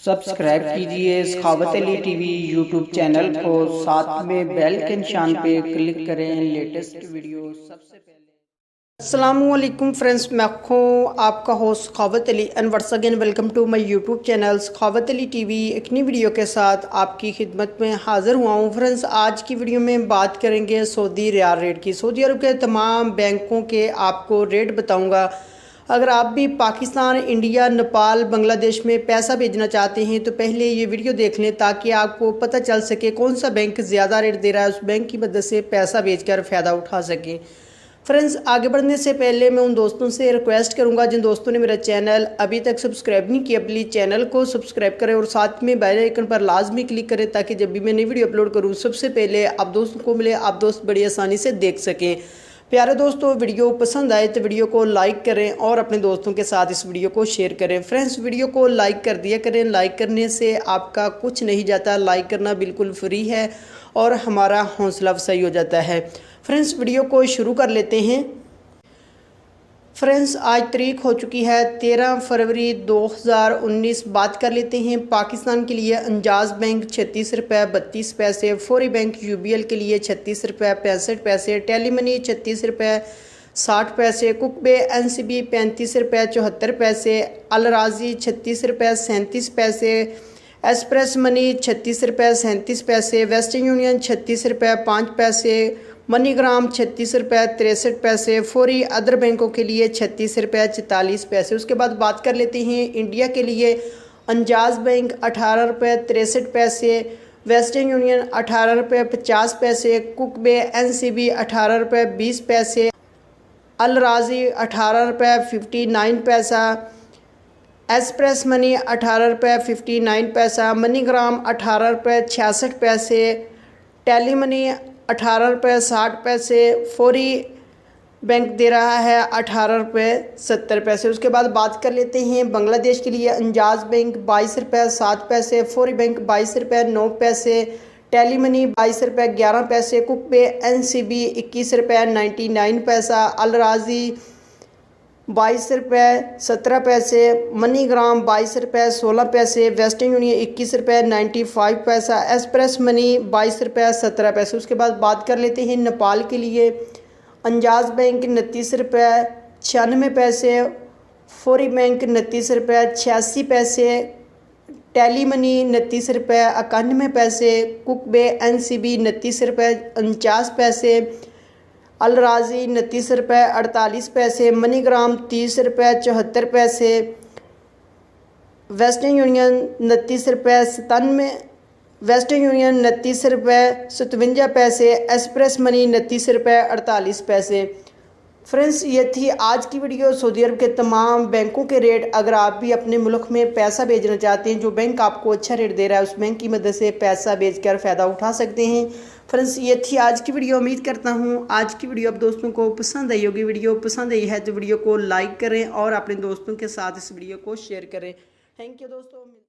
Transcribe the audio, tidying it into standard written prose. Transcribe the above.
Subscribe कीजिए सखावत Ali TV YouTube channel को, साथ में बेल के निशान पे क्लिक करें लेटेस्ट वीडियो सबसे पहले। अस्सलामुअलैकुम फ्रेंड्स, मैं हूँ आपका host Sakhawat Ali and once again welcome to my YouTube channel Sakhawat Ali TV. एक नई वीडियो के साथ आपकी खिदमत में हाज़िर हुआ हूँ। फ्रेंड्स, आज की वीडियो में बात करेंगे सऊदी रियाल रेट की। सऊदी अरब के तमाम बैंकों के आपको रेट बताऊँगा। अगर आप भी पाकिस्तान, इंडिया, नेपाल, बांग्लादेश में पैसा भेजना चाहते हैं तो पहले ये वीडियो देख लें ताकि आपको पता चल सके कौन सा बैंक ज़्यादा रेट दे रहा है, उस बैंक की मदद से पैसा भेजकर फ़ायदा उठा सकें। फ्रेंड्स, आगे बढ़ने से पहले मैं उन दोस्तों से रिक्वेस्ट करूंगा जिन दोस्तों ने मेरा चैनल अभी तक सब्सक्राइब नहीं किया, प्लीज़ चैनल को सब्सक्राइब करें और साथ में बेल आइकन पर लाजमी क्लिक करें ताकि जब भी मैं नई वीडियो अपलोड करूं सबसे पहले आप दोस्तों को मिले, आप दोस्त बड़ी आसानी से देख सकें। प्यारे दोस्तों, वीडियो पसंद आए तो वीडियो को लाइक करें और अपने दोस्तों के साथ इस वीडियो को शेयर करें। फ्रेंड्स, वीडियो को लाइक कर दिया करें, लाइक करने से आपका कुछ नहीं जाता, लाइक करना बिल्कुल फ्री है और हमारा हौसला अफजाई हो जाता है। फ्रेंड्स, वीडियो को शुरू कर लेते हैं। फ्रेंड्स, आज तारीख हो चुकी है 13 फरवरी 2019। बात कर लेते हैं पाकिस्तान के लिए। अंजाज बैंक 36 रुपये 32 पैसे, फौरी बैंक यूबीएल के लिए 36 रुपये 65 पैसे, टेलीमनी 36 रुपये 60 पैसे, कुकबे एनसीबी 35 रुपये 74 पैसे, अलराजी 36 रुपये 37 पैसे, एक्सप्रेस मनी 36 रुपये 37 पैसे, वेस्टर्न यूनियन 36 रुपये 5 पैसे, मनीग्राम 36 रुपये 63 पैसे, फौरी अदर बैंकों के लिए 36 रुपये 44 पैसे। उसके बाद बात कर लेते हैं इंडिया के लिए। अंजाज बैंक 18 रुपये 63 पैसे, वेस्टर्न यूनियन 18 रुपये 50 पैसे, कुकबे एनसीबी 18 रुपये 20 पैसे, अलराजी 18 रुपये 59 पैसा, एक्सप्रेस मनी 18 रुपये 59 पैसा, मनीग्राम 18 रुपये 66 पैसे, टेलीमनी 18 रुपये 60 पैसे, फौरी बैंक दे रहा है 18 रुपये 70 पैसे। उसके बाद बात कर लेते हैं बांग्लादेश के लिए। अंजाज बैंक 22 रुपये 7 पैसे, फौरी बैंक 22 रुपये 9 पैसे, टेलीमनी 22 रुपये 11 पैसे, कुकबे एनसीबी 21 रुपये 99 पैसा, अलराजी 22 रुपये 17 पैसे, मनीग्राम 22 रुपये 16 पैसे, वेस्टर्न यूनियन 21 रुपये 95 पैसा, एक्सप्रेस मनी 22 रुपये 17 पैसे। उसके बाद बात कर लेते हैं नेपाल के लिए। अंजाज बैंक 29 रुपये 96 पैसे, फौरी बैंक 29 रुपये 86 पैसे, टेलीमनी 29 रुपये 91 पैसे, कुकबे एनसीबी 29 रुपये 49 पैसे, अलराजी 29 रुपये 48 पैसे, मनीग्राम 30 रुपये 74 पैसे, वेस्टर्न यूनियन 29 रुपये 97, वेस्टर्न यूनियन 29 रुपये 57 पैसे, एक्सप्रेस मनी 29 रुपये 48 पैसे। फ्रेंड्स, ये थी आज की वीडियो सऊदी अरब के तमाम बैंकों के रेट। अगर आप भी अपने मुल्क में पैसा भेजना चाहते हैं, जो बैंक आपको अच्छा रेट दे रहा है, उस बैंक की मदद से पैसा भेजकर फ़ायदा उठा सकते हैं। फ्रेंड्स, ये थी आज की वीडियो। उम्मीद करता हूँ आज की वीडियो आप दोस्तों को पसंद आई होगी। वीडियो पसंद आई है तो वीडियो को लाइक करें और अपने दोस्तों के साथ इस वीडियो को शेयर करें। थैंक यू दोस्तों।